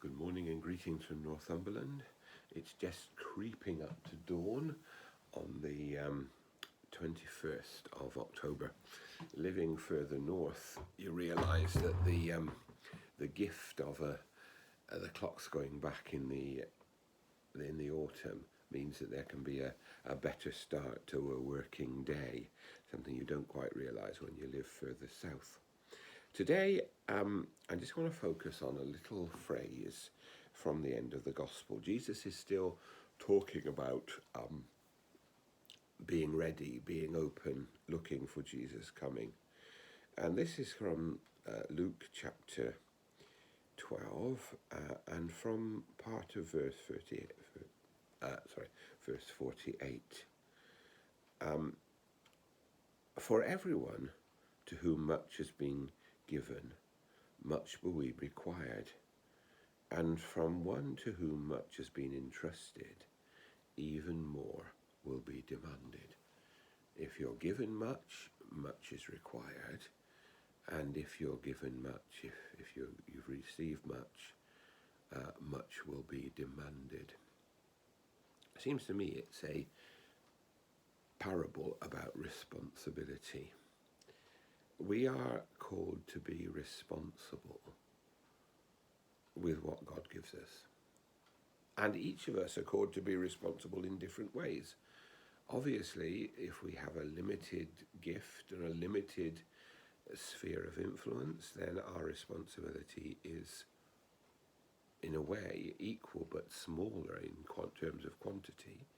Good morning and greetings from Northumberland. It's just creeping up to dawn on the 21st of October. Living further north, you realise that the gift of the clocks going back in the autumn means that there can be a better start to a working day, something you don't quite realise when you live further south. Today, I just want to focus on a little phrase from the end of the Gospel. Jesus is still talking about being ready, being open, looking for Jesus coming. And this is from Luke chapter 12 and from part of verse 48. For everyone to whom much has been given, much will be required, and from one to whom much has been entrusted, even more will be demanded. If you're given much, much is required, and if you're given much, if you've received much, much will be demanded. It seems to me it's a parable about responsibility. We are called to be responsible with what God gives us. And each of us are called to be responsible in different ways. Obviously, if we have a limited gift or a limited sphere of influence, then our responsibility is, in a way, equal but smaller in terms of quantity.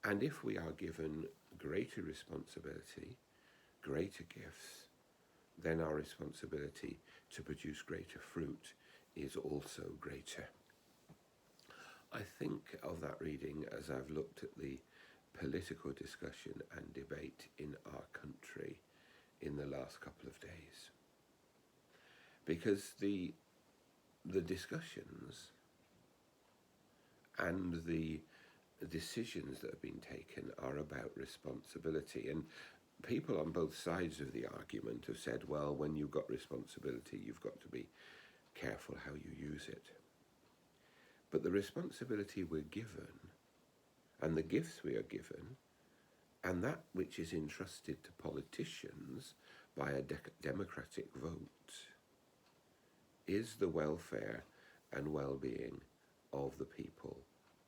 And if we are given greater responsibility, greater gifts, then our responsibility to produce greater fruit is also greater. I think of that reading as I've looked at the political discussion and debate in our country in the last couple of days. Because the discussions and the decisions that have been taken are about responsibility. And people on both sides of the argument have said, well, when you've got responsibility, you've got to be careful how you use it. But the responsibility we're given, and the gifts we are given, and that which is entrusted to politicians by a democratic vote, is the welfare and well-being of the people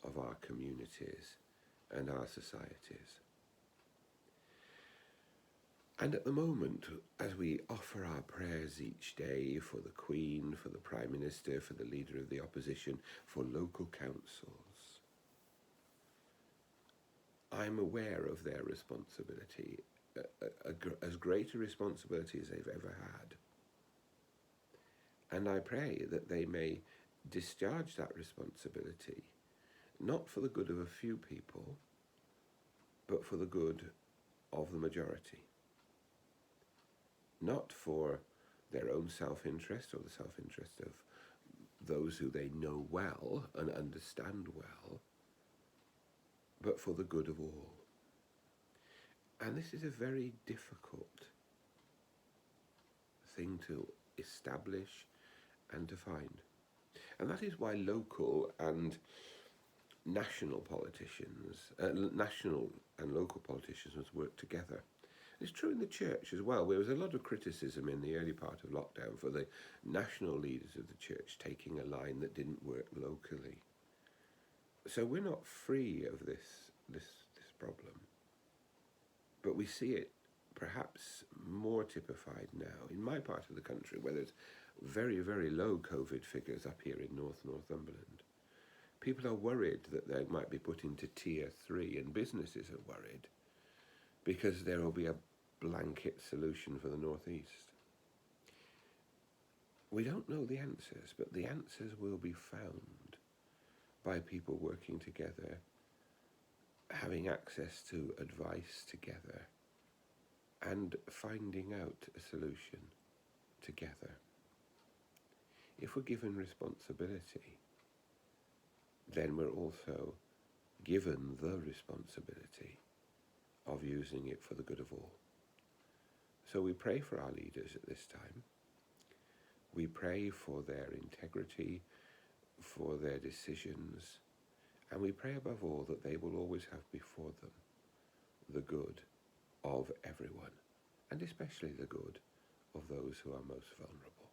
of our communities and our societies. And at the moment, as we offer our prayers each day for the Queen, for the Prime Minister, for the Leader of the Opposition, for local councils, I'm aware of their responsibility, as great a responsibility as they've ever had. And I pray that they may discharge that responsibility, not for the good of a few people, but for the good of the majority. Not for their own self-interest or the self-interest of those who they know well and understand well, but for the good of all. And this is a very difficult thing to establish and to find. And that is why local and national politicians, national and local politicians must work together. It's true in the church as well. There was a lot of criticism in the early part of lockdown for the national leaders of the church taking a line that didn't work locally. So we're not free of this problem. But we see it perhaps more typified now in my part of the country, where there's very, very low COVID figures up here in Northumberland. People are worried that they might be put into tier 3, and businesses are worried because there will be a blanket solution for the northeast. We don't know the answers, but the answers will be found by people working together, having access to advice together, and finding out a solution together. If we're given responsibility, then we're also given the responsibility of using it for the good of all. So we pray for our leaders at this time. We pray for their integrity, for their decisions, and we pray above all that they will always have before them the good of everyone, and especially the good of those who are most vulnerable.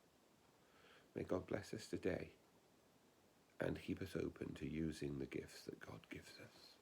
May God bless us today and keep us open to using the gifts that God gives us.